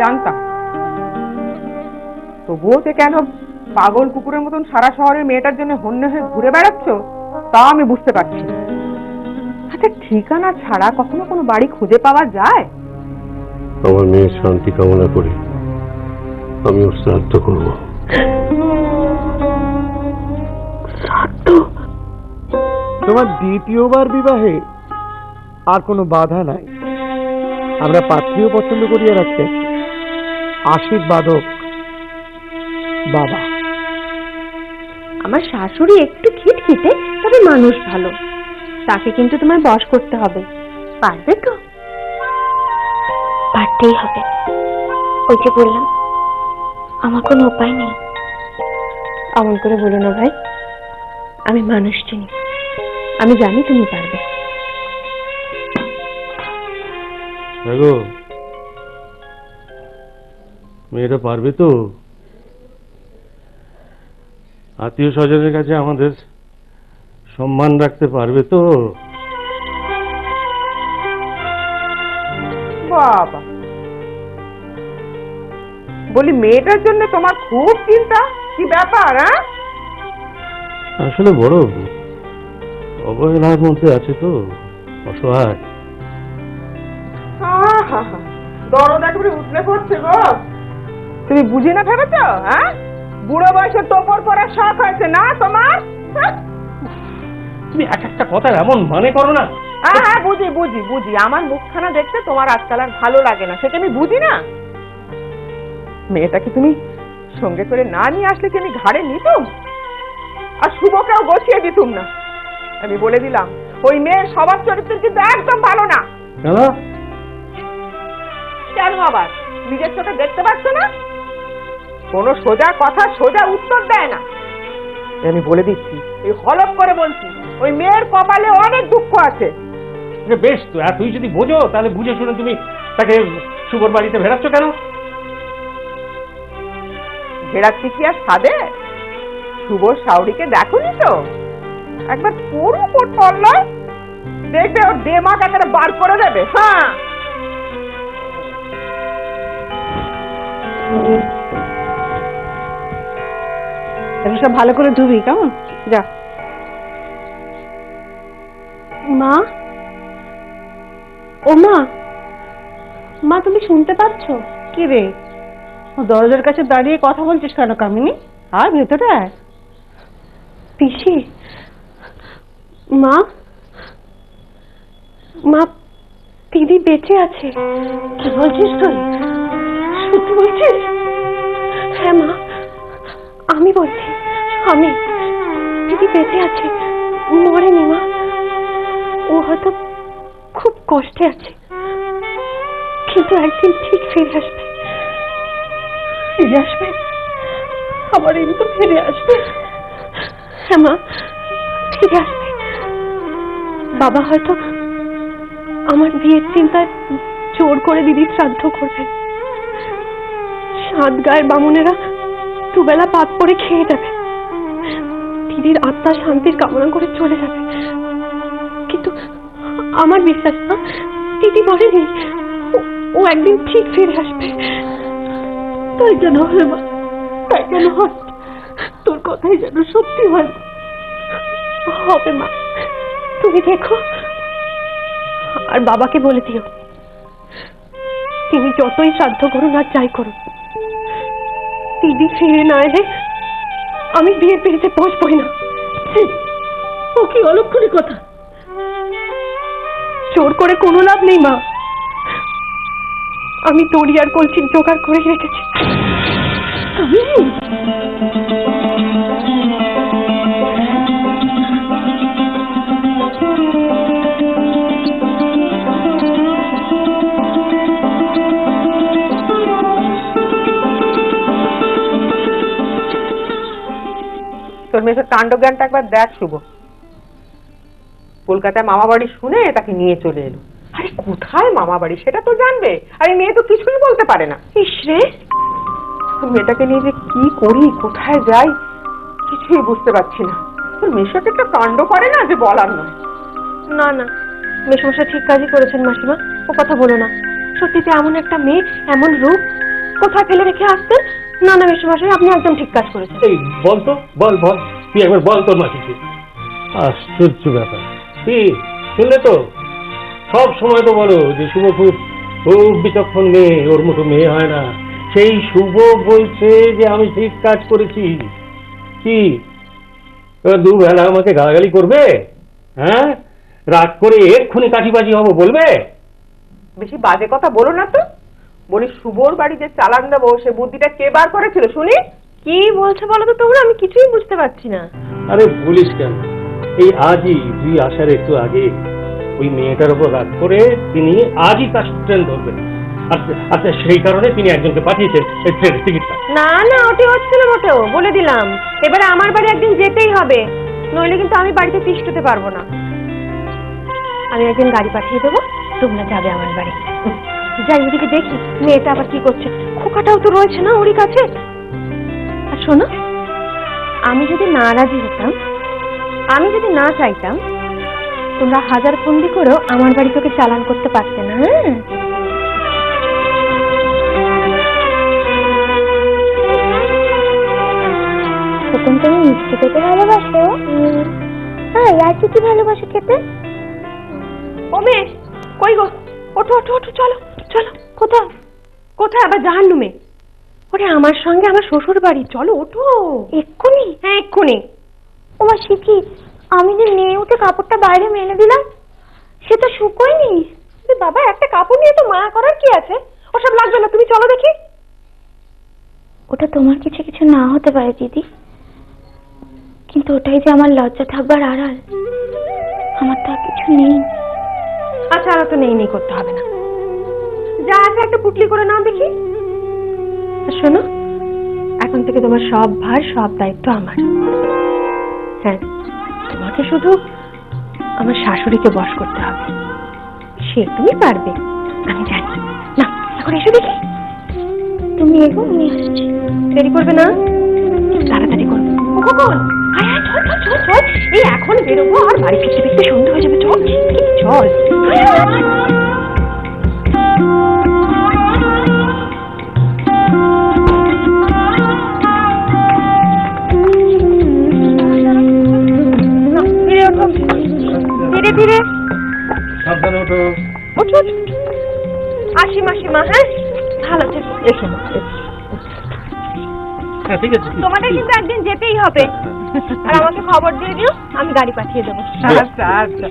জানতাম, তবুও যে কেন পাগল কুকুরের মতন সারা শহরের মেয়েটার জন্য হন্যে হয়ে ঘুরে বেড়াচ্ছ তা আমি বুঝতে পারছি। আচ্ছা, ঠিকানা ছাড়া কখনো কোনো বাড়ি খুঁজে পাওয়া যায়? আমার মেয়ের শান্তি কামনা করে আমি ওর শ্রাদ্ধ করব। তোমার দ্বিতীয়বার বিবাহে আর কোনো বাধা নাই। আমরা পাত্রীও পছন্দ করিয়া রাখতে আশীর্বাদক বাবা। আমার শাশুড়ি একটু খিটখিটে, তবে মানুষ ভালো। তাকে কিন্তু তোমার বশ করতে হবে। পারবে তো? পারতেই হবে। ওই যে বললাম, আমার কোনো উপায় নেই। অমন করে বলো না ভাই, আমি মানুষ চিনি, আমি জানি তুমি পারবে। দেখো, মেয়েটা পারবে তো? আত্মীয় স্বজনের কাছে আমাদের সম্মান রাখতে পারবে তো? বাবা, বলি মেয়েটার জন্য তোমার খুব চিন্তা, কি ব্যাপার? আসলে বড় অবহেলার মধ্যে আছে তো, অসহায়। দরদ একেবারে উঠলে পড়ছে গো। তুমি বুঝি না ভেবেছ? বুড়ো বয়সে তোপর পড়ার শখ হয়েছে না তোমার? তুমি এক একটা কথা এমন মানে করো না। হ্যাঁ, বুঝি বুঝি বুঝি। আমার মুখখানা দেখতে তোমার আজকাল আর ভালো লাগে না, সেটা আমি বুঝি না। মেয়েটাকে তুমি সঙ্গে করে না নিয়ে আসলে কি আমি ঘাড়ে নিতুম? আর শুভকেও বসিয়ে দিতুম না। আমি বলে দিলাম, ওই মেয়ের স্বভাব চরিত্র কিন্তু একদম ভালো না। কেন? কেন আবার? নিজের চোখে দেখতে পাচ্ছ না? কোন সোজা কথা সোজা উত্তর দেয় না। আমি বলে দিচ্ছি, এই হলপ করে বলছি, ওই মেয়ের কপালে অনেক দুঃখ আছে। বেশ তো, আর তুই যদি বোঝো তাহলে বুঝে শুনে তুমি তাকে শুভর বাড়িতে ভেড়াচ্ছ কেন? ভেড়াচ্ছি কি আর সাদে? শুভ শাওরিকে দেখোনি তো? একবার পুরো কোট পড়লো, দেখবে ওর দেমাগ একেবারে বার করে দেবে। হ্যাঁ, সব ভালো করে ধুবি, কেমন? যা। মা, ও মা, মা তুমি শুনতে পাচ্ছ? কি রে, দরজার কাছে দাঁড়িয়ে কথা বলছিস কেন কামিনী? আর ভেতরে আয়। পিসি, মা, মা, দিদি বেঁচে আছে। কি বলছিস তুই? সত্যি বলছিস? হ্যাঁ মা, আমি বলছি, আমি। দিদি বেঁচে আছে, মরেনি মা। ও হয়তো খুব কষ্টে আছে, কিন্তু একদিন ঠিক ফিরে আসবে। ফিরে আসবে? আমার এই তো ফিরে আসবে? হ্যাঁ মা, ফিরে আসবে। বাবা হয়তো আমার বিয়ের চিন্তায় জোর করে দিদির শ্রাদ্ধ করবেন। 7 গায়ের বামুনেরা দুবেলা পাত করে খেয়ে যাবে, দিদির আত্মার শান্তির কামনা করে চলে যাবে। কিন্তু আমার বিশ্বাস না, দিদি মরেনি, ও একদিন ঠিক ফিরে আসবে। তাই কেন হয় মা? তাই কেন হয়? তোর কথাই যেন সত্যি হয়। হবে মা, তুমি দেখো। আর বাবাকে বলে দিও, তিনি যতই শ্রাদ্ধ করুন আর যাই করুন, দিদি ফিরে না এলে আমি বিয়ের পিড়িতে বসবই না। ও কি অলক্ষণী কথা! জোর করে কোনো লাভ নেই মা। আমি দড়ি আর কলসির জোগাড় করে রেখেছি। তোর মেয়ের কাণ্ডজ্ঞানটা একবার দেখ শুভ। কলকাতায় মামা বাড়ি শুনে তাকে নিয়ে চলে এলো। আরে কোথায় মামা বাড়ি সেটা তো জানবে, আর এই মেয়ে তো কিছুই বলতে পারে না। ইসরে, মেয়েটাকে নিয়ে যে কি করি, কোথায় যাই, কিছুই বুঝতে পারছি না। তোর মেয়েটাকে একটা কাণ্ড করে না যে বলার নয়। না না, মেসমশাই ঠিক কাজই করেছেন মাসিমা, ও কথা বলো না। সত্যিতে এমন একটা মেয়ে, এমন রূপ, কোথায় ফেলে রেখে আসতেন? না না মেসোমশাই, আপনি একদম ঠিক কাজ করেছেন। এই বল তো, বল বল, তুই একবার বল তোর মাসিকে। আশ্চর্য ব্যাপার, কি শুনলে তো? সব সময় তো বলো যে শুভ খুব খুব বিচক্ষণ মেয়ে, ওর মতো মেয়ে হয় না। সেই শুভ বলছে যে আমি ঠিক কাজ করেছি। কি এবার দুবেলা আমাকে গালাগালি করবে? হ্যাঁ, রাগ করে এক্ষুনি কাঠিবাজি হবো বলবে? বেশি বাজে কথা বলো না তো। বলি শুভর বাড়িতে চালান দেবো, সে বুদ্ধিটা কে বার করেছিল শুনি? কি বলছে বলো তো তোমরা? আমি কিছুই বুঝতে পারছি না। আরে বলিস কেন, এই আজই তুই আসার একটু আগে ওই মেয়েটার উপর রাগ করে তিনি আজই তার ট্রেন ধরবেন। আচ্ছা, সেই কারণে তিনি একজনকে পাঠিয়েছেন এই ট্রেনের টিকিটটা। না না, ওটি হচ্ছে না মোটেও, বলে দিলাম। এবারে আমার বাড়ি একদিন যেতেই হবে, নইলে কিন্তু আমি বাড়িতে তিষ্ঠতে পারবো না। আমি একদিন গাড়ি পাঠিয়ে দেবো, তোমরা যাবে আমার বাড়ি। যাই ওদিকে দেখি মেয়েটা আবার কি করছে। খোকাটাও তো রয়েছে না ওরই কাছে। আর শোনো, আমি যদি না রাজি হতাম, আমি যদি না চাইতাম, তোমরা হাজার ফন্দি করেও আমার বাড়ি তোকে চালান করতে পারতে না। হ্যাঁ, খোকন, তুমি মিষ্টি খেতে ভালোবাসো? হ্যাঁ, ইয়ার্কি কি ভালোবাসো খেতে? ও মেয়ে, কই গো? ওঠো ওঠো ওঠো, চলো চলো। কোথায়? কোথায় আবার? জাহান্নুমে। ওরে আমার সঙ্গে আমার শ্বশুর বাড়ি, চলো ওঠো এক্ষুনি? হ্যাঁ এক্ষুনি। ও মা, সে কি? আমি যে নিয়ে উঠে কাপড়টা বাইরে মেলে দিলাম, সে তো শুকোয়নি। বাবা, একটা কাপড় নিয়ে তো মায়া করার কি আছে? ওসব লাগবে না, তুমি চলো দেখি। ওটা তোমার কিছু কিছু না হতে পারে দিদি, কিন্তু ওটাই যে আমার লজ্জা থাকবার আড়াল। আমার তো আর কিছু নেই। আচ্ছা, আর তো নেই নেই করতে হবে না, যা আছে একটা পুটলি করে নাও দেখি। আর শোনো, এখন থেকে তোমার সব ভার সব দায়িত্ব আমার। হ্যাঁ, তোমাকে শুধু আমার শাশুড়িকে বশ করতে হবে, সে তুমি পারবে, আমি জানি। না, এখন এসো দেখি। তুমি এগো, আমি আসছি। দেরি করবে না, তাড়াতাড়ি করবে। কখন? আয় আয়, চল চল চল চল। এই এখন বেরোবো, আর বাড়ি ফিরতে ফিরতে সন্ধ্যা হয়ে যাবে। চল চল। ধীরে ওঠো, ধীরে ধীরে। সাবধানে ওঠো। ওঠো। আসি মাসিমা। হ্যাঁ, ভালো থেকো। এসো মা, হ্যাঁ ঠিক আছে। তোমাদের কিন্তু একদিন যেতেই হবে, আর আমাকে খবর দিয়ে দিও, আমি গাড়ি পাঠিয়ে দেবো। আচ্ছা আচ্ছা।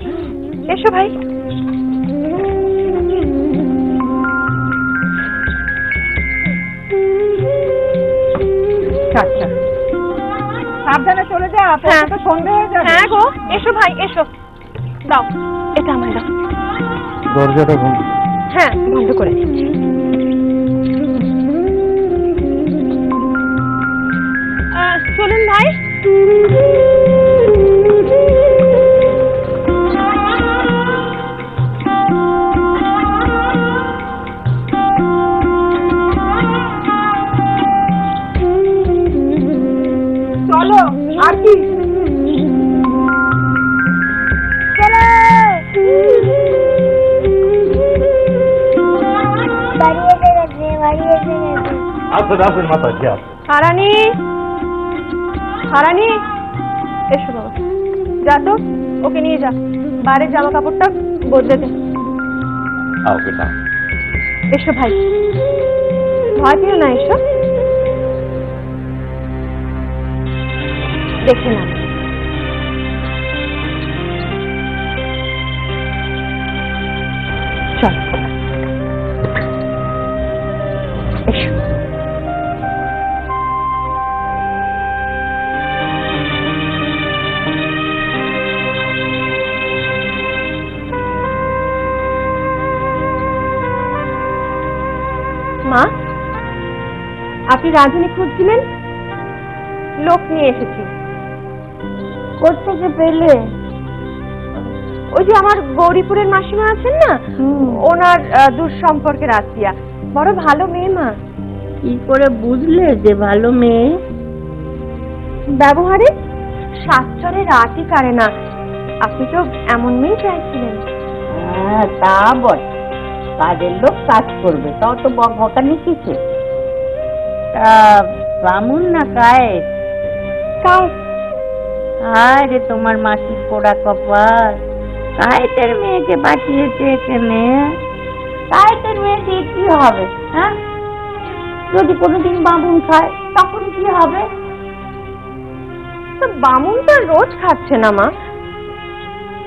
এসো ভাই। আচ্ছা, সাবধানে চলে যা, হ্যাঁ। তো সন্ধ্যা হয়ে যাবে। হ্যাঁ গো, এসো ভাই এসো। দাও, এটা আমার দাও। দরজাটা বন্ধ। হ্যাঁ, বন্ধ করে দিচ্ছি। চলুন ভাই। চলো, আর কি? বাড়ি এসে গেছে, বাড়ি এসে গেছে। আসুন আসুন মাতা, জি আসুন। হারানি, হারানি, এসো বাবা। যা তো, ওকে নিয়ে যা, বাইরের জামা কাপড়টা বদলে দে। আও বেটা। এসো ভাই, ভয় পেও না, এসো। দেখে না, চল এসো। মা, আপনি রাঁধুনি খুঁজছিলেন? লোক নিয়ে এসেছি। কোত্থেকে পেলে? ওই যে আমার গৌরীপুরের মাসিমা আছেন না, ওনার দূর সম্পর্কের আত্মীয়া, বড় ভালো মেয়ে মা। কি করে বুঝলে যে ভালো মেয়ে? ব্যবহারে শাস্ত্রে রাতই কারে না। আপনি তো এমন মেয়ে চাইছিলেন। হ্যাঁ, তা বল, কাজের লোক কাজ করবে, তাও তো বকবকানি কিছু। তা বামুন না কায়েত? কায়েত। আরে তোমার মাসির পোড়া কপাল, কায়েতের মেয়েকে পাঠিয়েছে এখানে। কায়েতের মেয়ে দিয়ে কি হবে? হ্যাঁ, যদি কোনোদিন বামুন খায় তখন কি হবে? তো বামুন তো আর রোজ খাচ্ছে না মা,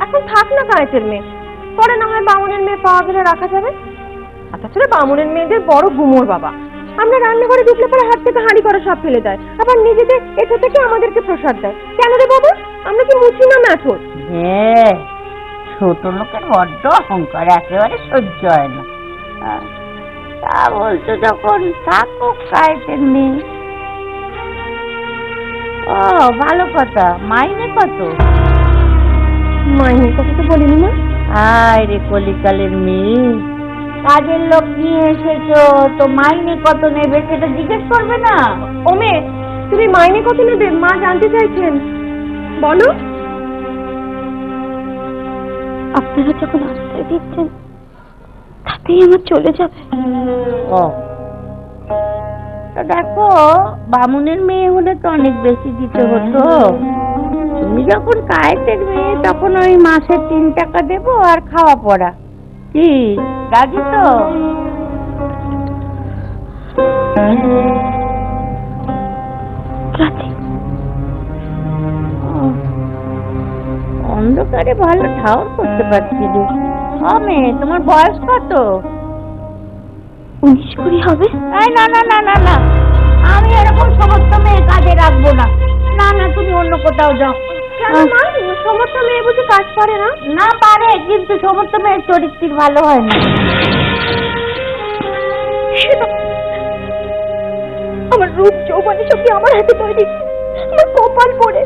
এখন থাক না কায়েতের মেয়ে, পরে না হয় বামুনের মেয়ে পাওয়া গেলে রাখা যাবে। আর তাছাড়া বামুনের মেয়েদের বড় গুমোর বাবা, আমরা রান্নাঘরে ঢুকলে পরে হাত থেকে হাঁড়ি করা সব ফেলে দেয়, আবার নিজেদের এটা থেকে আমাদেরকে প্রসাদ দেয়। কেন রে বাবা, আমরা কি মুছি না ম্যাথর? হ্যাঁ, ছোট লোকের বড্ড অহংকার, একেবারে সহ্য হয় না। তা বলছো যখন থাকো কায়েতের মেয়ে। ও ভালো কথা, মাইনে কত? মাইনের কথা তো বলিনি মা। আয় রে কলিকালের মেয়ে, কাজের লোক নিয়ে এসেছো, তো মাইনে কত নেবে সেটা জিজ্ঞেস করবে না? ও মেয়ে, তুমি মাইনে কত নেবে মা জানতে চাইছেন, বলো। আপনারা যখন আশ্রয় দিচ্ছেন তাতেই আমার চলে যাবে। ও তা দেখো, বামুনের মেয়ে হলে তো অনেক বেশি দিতে হতো। তুমি যখন কায়েতের মেয়ে তখন ওই মাসে 3 টাকা দেবো আর খাওয়া পড়া। কি রাজি তো? রাজি। অন্ধকারে ভালো ঠাউর করতে পারছি রে। মেয়ে, তোমার বয়স কত? 19-20 হবে। এই না না না না না, আমি এরকম সমস্ত মেয়ে কাজে রাখবো না। না না, তুমি অন্য কোথাও যাও। কেন মা, সমস্ত মেয়ে বুঝি কাজ পারে না? না পারে, কিন্তু সমস্ত মেয়ের চরিত্র ভালো হয় না। আমার রূপ যৌবনে সবই আমার হাতে তৈরি, আমার কপাল পড়ে,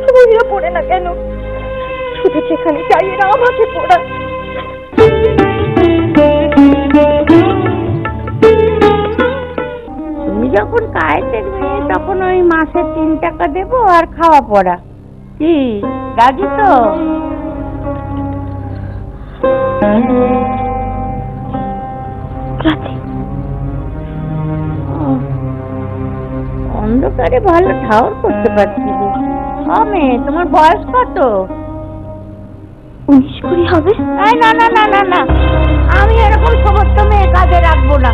তুমিও পড়ে না কেন? শুধু যেখানে চাই এরা আমাকে পড়া। তুমি যখন কায়েতের মেয়ে তখন ওই মাসে 3 টাকা দেবো আর খাওয়া পড়া। কি রাজি তো? রাজি। অন্ধকারে ভালো ঠাউর করতে পারছি রে। মেয়ে, তোমার বয়স কত? 19-20 হবে। এই না না না না না, আমি এরকম সমস্ত মেয়ে কাজে রাখবো না।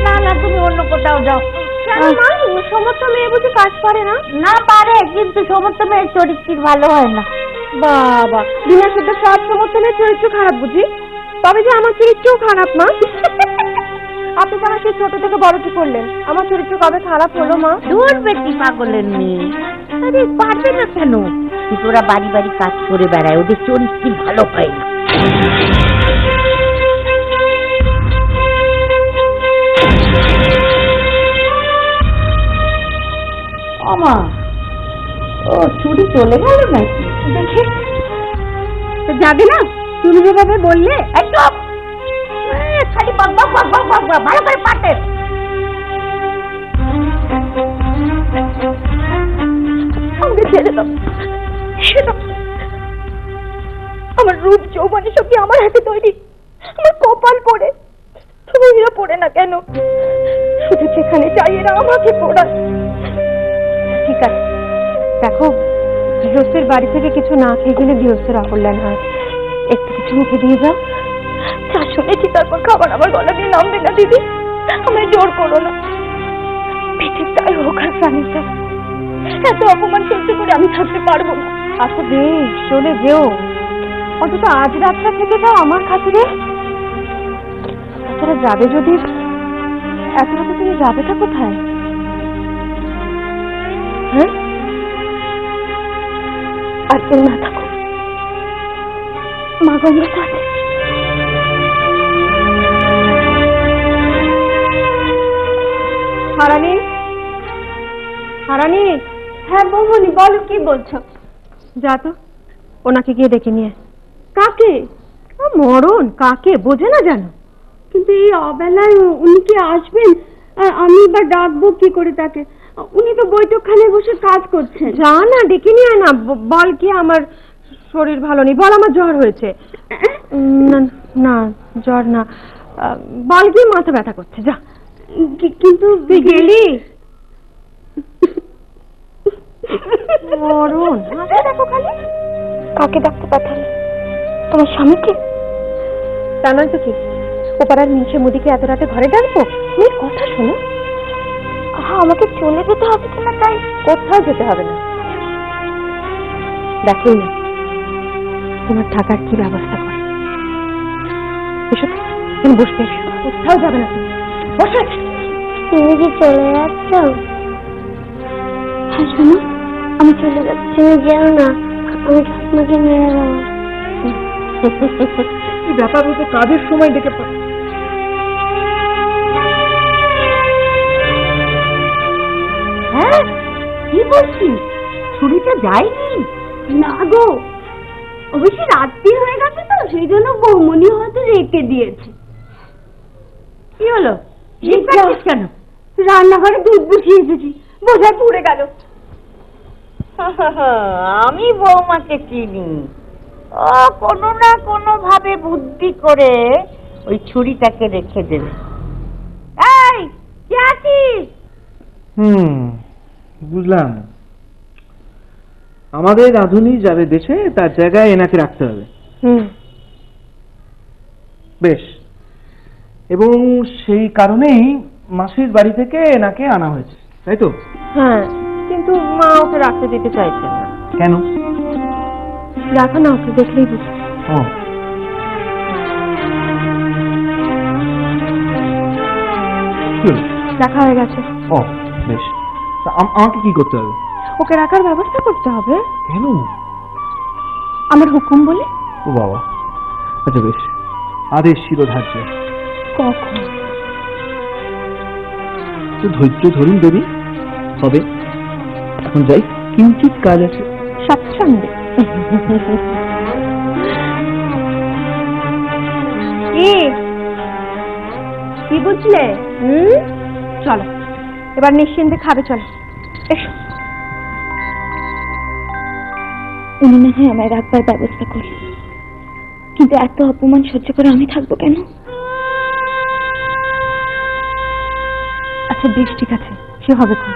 না না, তুমি অন্য কোথাও যাও। কেন মা, সমস্ত মেয়ে বুঝি কাজ পারে না? না পারে, কিন্তু সমস্ত মেয়ের চরিত্র ভালো হয় না। বাবা, বিনা শুদ্ধ সব সমস্ত মেয়ের চরিত্র খারাপ বুঝি? তবে যে আমার চরিত্রও খারাপ মা। আপনি তো আমাকে ছোট থেকে বড় কি করলেন, আমার চরিত্র কবে খারাপ হলো মা? দূর বেটি পাগলের মেয়ে, আরে পারবে না কেন? তোরা বাড়ি বাড়ি কাজ করে বেড়ায়, ওদের চরিত্র ভালো হয় না। আমা, ও চুরি চলে গেল নাকি? দেখি যাবে না, তুমি যেভাবে বললে। একদম খালি বক বক বক বক বক বক, ভালো করে পাঠে। আমাকে ছেড়ে দাও, ছেড়ে দাও। আমার রূপ যৌবনে সবই আমার হাতে তৈরি, আমার কপাল পড়ে, তুমিও পড়ে না কেন? শুধু যেখানে চাই এরা আমাকে পড়ায়। ঠিক আছে, দেখো, গৃহস্থের বাড়ি থেকে কিছু না খেয়ে গেলে গৃহস্থের অকল্যাণ হয়, একটু কিছু মুখে দিয়ে যাও। যা শুনেছি তারপর খাবার আমার গলা দিয়ে নামবে না দিদি, আমায় জোর করো না। পেটের তাই হোক আর প্রাণীর তাই, এত অপমান সহ্য করে আমি থাকতে পারবো না। আচ্ছা বেশ, চলে যেও, অন্তত আজ রাতটা থেকে যাও আমার খাতিরে। তাছাড়া যাবে যদি, এত রাতে তুমি যাবেটা কোথায়? হ্যাঁ, আর কেউ না থাকো, মা গঙ্গা তো আছে। হারানি, হারানি। হ্যাঁ বৌমনি, বলো, কি বলছো? যা তো, ওনাকে গিয়ে ডেকে নিয়ে। কাকে? মরণ, কাকে বোঝে না জানো? কিন্তু এই অবেলায় উনি কি আসবেন? আর আমি এবার ডাকবো কি করে তাকে? উনি তো বৈঠকখানে বসে কাজ করছেন। যা না, ডেকে নিয়ে না, বল কি আমার শরীর ভালো নেই, বল আমার জ্বর হয়েছে। না জ্বর না, বল কি মাথা ব্যথা করছে, যা। কিন্তু তুই গেলি, মরণ হাসি দেখো খালি। কাকে ডাকতে পাঠালে? তোমার স্বামীকে? তা নয় তো কি, ওপাড়ার মিনসে মুদিকে এত রাতে ঘরে ডাকবো? মেয়ের কথা শোনো। আমাকে চলে যেতে হবে কিনা তাই? কোথাও যেতে হবে না, দেখো না তোমার থাকার কি ব্যবস্থা করে। এসো তো, তুমি বসতে এসো, কোথাও যাবে না তুমি, বসে। তুমি কি চলে যাচ্ছ? হ্যাঁ শোনো, আমি চলে যাচ্ছি। তুমি যেও না, আমি ঠাকুমাকে মেরে দেবো। কি ব্যাপার, হতো কাজের সময় ডেকে হ্যাঁ, কি বলছিস? ছুরিটা যায়নি? না গো, অবশ্য রাত্রি হয়ে গেছে তো, সেই জন্য বৌমনি হয়তো রেখে দিয়েছে। কি হলো? চিৎকারছিস কেন? রান্নাঘরে দুধ বসিয়ে এসেছি, বোঝায় পুড়ে গেল। আমি বৌমাকে চিনি, ও কোনো না কোনো ভাবে বুদ্ধি করে ওই ছুরিটাকে রেখে দেবে। এই, কে আছিস? বুঝলাম। আমাদের রাধুনি যাবে দেশে, তার জায়গায় এনাকে রাখতে হবে। বেশ, এবং সেই কারণেই মাসির বাড়ি থেকে এনাকে আনা হয়েছে, তাই তো? হ্যাঁ, কিন্তু মা ওকে রাখতে দিতে চাইছেন না। কেন? রাখো না, ওকে দেখলেই বুঝি। ও, দেখা হয়ে গেছে। ও বেশ, তা আমাকে কি করতে হবে? ওকে রাখার ব্যবস্থা করতে হবে। কেন? আমার হুকুম বলে। ও বাবা, আচ্ছা বেশ, আদেশ শিরোধার্য। কখন? তো ধৈর্য ধরুন দেবী, হবে। এখন যাই, কিঞ্চিত কাজ আছে। স্বাচ্ছন্দ্যে। কি বুঝলে? চলো এবার নিশ্চিন্তে খাবে, চলো এসো। উনি না হয় আমায় রাখবার ব্যবস্থা করলেন, কিন্তু এত অপমান সহ্য করে আমি থাকবো কেন? আচ্ছা বেশ, ঠিক আছে, সে হবে কোন।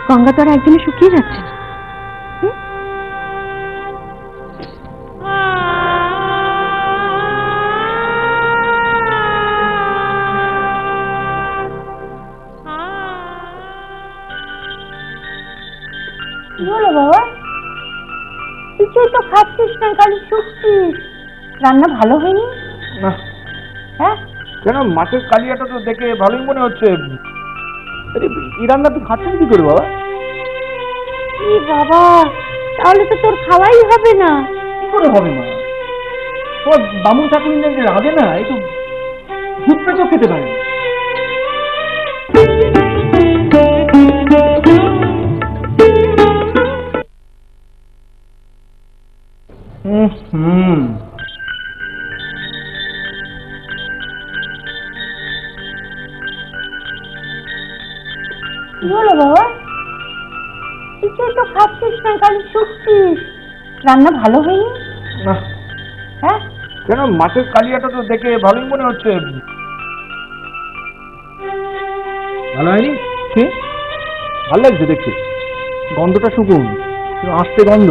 গঙ্গা তো আর একদিনে শুকিয়ে যাচ্ছে না। বলো বাবা, কিছুই তো খাচ্ছিস না, খালি শুকছিস। রান্না ভালো হয়নি? না। হ্যাঁ, কেন? মাছের কালিয়াটা তো দেখে ভালোই মনে হচ্ছে। আরে এই রান্না তুই খাচ্ছেন কি করে বাবা? কি বাবা, তাহলে তো তোর খাওয়াই হবে না। কি করে হবে মা? তোমার বামুন ঠাকুর যে রাঁধে না, এই তো ভূত পেটেও খেতে পারে না। কি হলো বাবা, কিছুই তো খাচ্ছিস না, খালি শুকছিস। রান্না ভালো হয়নি? না। হ্যাঁ, কেন? মাছের কালিয়াটা তো দেখে ভালোই মনে হচ্ছে। ভালো হয়নি? কি ভালো লাগছে দেখতে? গন্ধটা শুকুন, আসতে গন্ধ।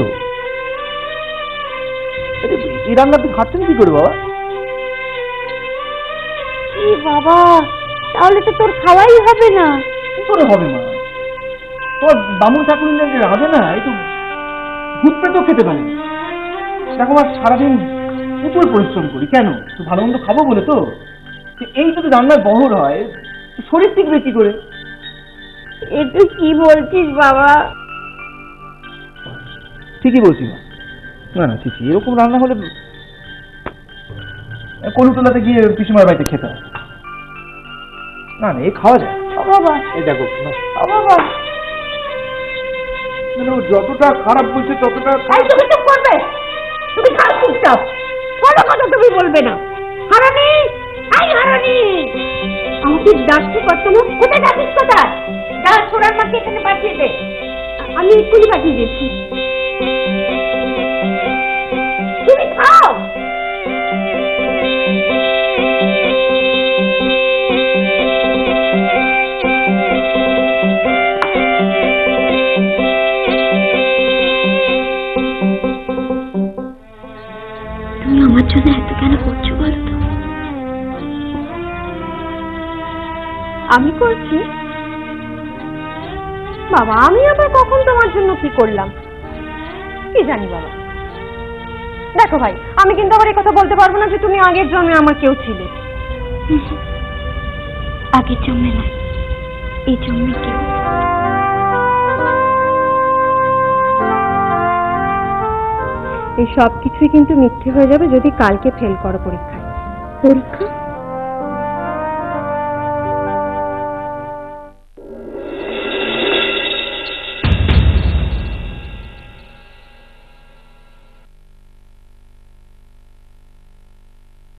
আরে এই রান্না তুই খাচ্ছেন কি করে বাবা? কি বাবা, তাহলে তো তোর খাওয়াই হবে না। কি করে হবে মা? তোমার বামুন ঠাকুর যে রাঁধে না, এই তো ভূত পেটেও খেতে পারে না। দেখো মা, সারাদিন প্রচুর পরিশ্রম করি, কেন? তো ভালো মন্দ খাবো বলে তো। এই যদি রান্নার বহর হয়, শরীর টিকবে কি করে? এ তুই কি বলছিস বাবা? ঠিকই বলছি মা। না না, ঠিক এরকম রান্না হলে কলুতলাতে গিয়ে পিসিমার বাড়িতে খেতে হয়। না না, এই খাওয়া যায়। ও বাবা, এই দেখো, ও বাবা, যতটা খারাপ বলছে ততটা। তুমি চুপ করবে? তুমি খাও চুপচাপ, কোনো কথা তুমি বলবে না। হারানি, এই হারানি, আমাকে ডাকতে পারতো না? কোথায় যাচ্ছিস? কোথায় যা, ছোড়ার মাকে এখানে পাঠিয়ে দে। আমি এক্ষুনি পাঠিয়ে দিচ্ছি। তুমি খাও। আমি করছি? বাবা, আমি আবার কখন তোমার জন্য কি করলাম? কি জানি বাবা। দেখো ভাই, আমি কিন্তু আবার এই কথা বলতে পারবো না যে তুমি আগের জন্মে আমার কেউ ছিলে। আগের জন্মে নয়, এই জন্মে কেউ। এই সব কিছুই কিন্তু মিথ্যে হয়ে যাবে যদি কালকে ফেল করো পরীক্ষায়। পরীক্ষা?